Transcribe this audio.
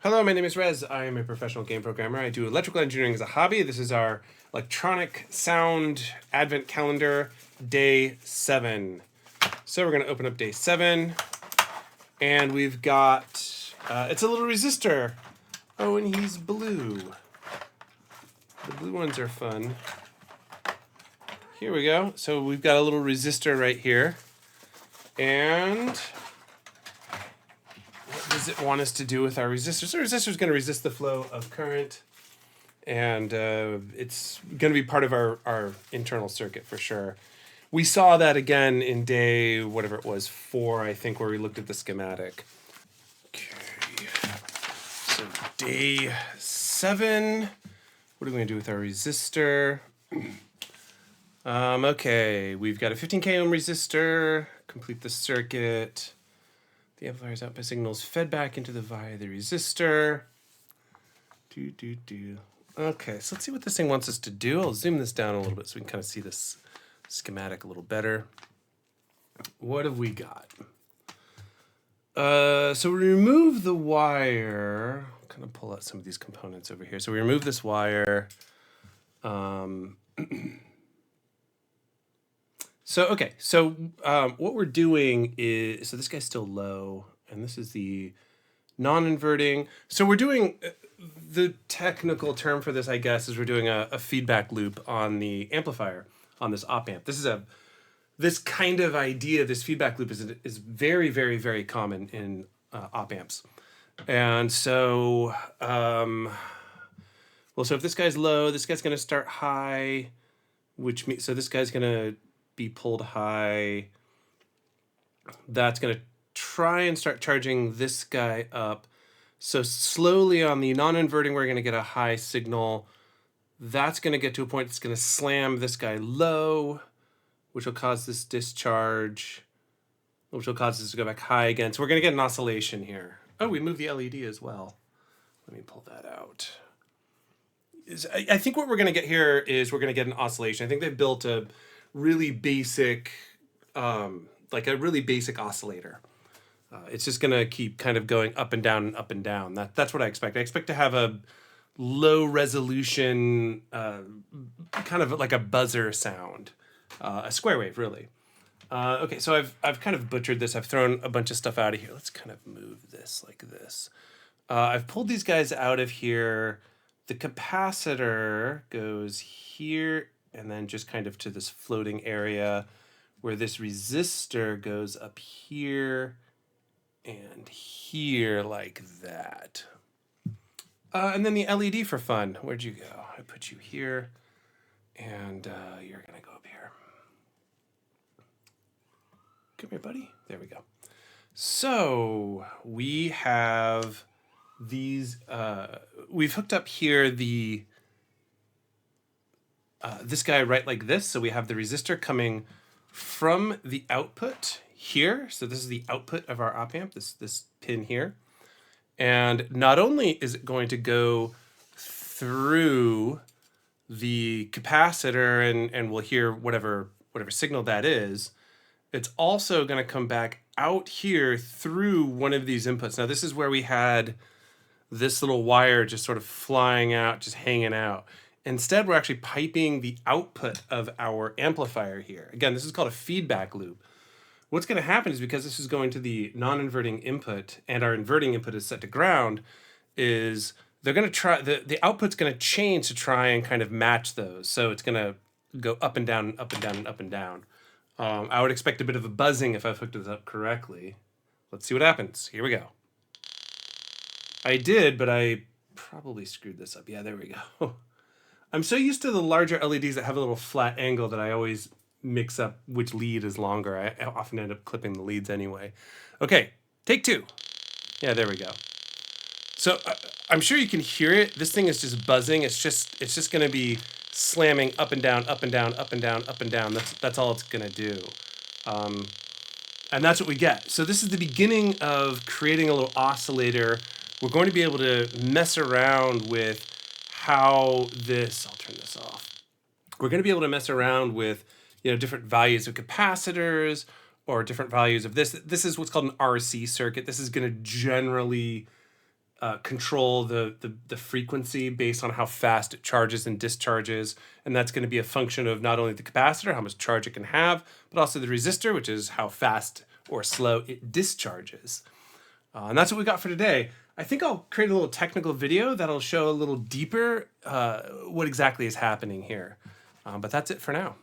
Hello, my name is Rez. I am a professional game programmer. I do electrical engineering as a hobby. This is our electronic sound advent calendar, day 7. So we're going to open up day 7, and we've got, it's a little resistor. Oh, and he's blue. The blue ones are fun. Here we go. So we've got a little resistor right here. And what does it want us to do with our resistor? So the resistor is going to resist the flow of current, and it's going to be part of our internal circuit for sure. We saw that again in day, whatever it was, 4, I think, where we looked at the schematic. Okay, so day 7, what are we going to do with our resistor? Okay, we've got a 15K ohm resistor, complete the circuit. The amplifier's output signals fed back into the via the resistor. Okay, so let's see what this thing wants us to do. I'll zoom this down a little bit so we can kind of see this schematic a little better. What have we got? So we remove the wire. I'll kind of pull out some of these components over here. So we remove this wire. So what we're doing is, so this guy's still low, and this is the non-inverting. So we're doing, the technical term for this, I guess, is we're doing a feedback loop on the amplifier, on this op amp. This kind of idea, this feedback loop is very, very, very common in op amps. And so, so if this guy's low, this guy's going to start high, which means, so this guy's going to be pulled high. That's going to try and start charging this guy up. So slowly on the non-inverting, we're going to get a high signal. That's going to get to a point that's going to slam this guy low, which will cause this discharge, which will cause this to go back high again. So we're going to get an oscillation here. Oh, we moved the LED as well. Let me pull that out. I think what we're going to get here is we're going to get an oscillation. I think they've built a really basic, like a really basic oscillator. It's just going to keep kind of going up and down and up and down. That's what I expect. I expect to have a low resolution, kind of like a buzzer sound, a square wave, really. Okay, so I've kind of butchered this. I've thrown a bunch of stuff out of here. Let's kind of move this like this. I've pulled these guys out of here. The capacitor goes here and then just kind of to this floating area where this resistor goes up here and here like that. And then the LED for fun. Where'd you go? I put you here, and you're going to go up here. Come here, buddy. There we go. So we have these, we've hooked up here the this guy right like this. So we have the resistor coming from the output here. So this is the output of our op amp, this pin here. And not only is it going to go through the capacitor and we'll hear whatever signal that is, it's also going to come back out here through one of these inputs. Now this is where we had this little wire just sort of flying out, just hanging out. Instead, we're actually piping the output of our amplifier here. Again, this is called a feedback loop. What's going to happen is, because this is going to the non-inverting input and our inverting input is set to ground, is they're going to try, the output's going to change to try and kind of match those. So it's going to go up and down and up and down and up and down. I would expect a bit of a buzzing if I've hooked this up correctly. Let's see what happens. Here we go. I did, but I probably screwed this up. Yeah, there we go. I'm so used to the larger LEDs that have a little flat angle that I always mix up which lead is longer. I often end up clipping the leads anyway. Okay, take 2. Yeah, there we go. So I'm sure you can hear it. This thing is just buzzing. It's just going to be slamming up and down, up and down, up and down, up and down. That's all it's going to do. And that's what we get. So this is the beginning of creating a little oscillator. We're going to be able to mess around with how this, I'll turn this off. We're going to be able to mess around with, different values of capacitors or different values of this. This is what's called an RC circuit. This is going to generally control the frequency based on how fast it charges and discharges. And that's going to be a function of not only the capacitor, how much charge it can have, but also the resistor, which is how fast or slow it discharges. And that's what we got for today. I think I'll create a little technical video that'll show a little deeper what exactly is happening here. But that's it for now.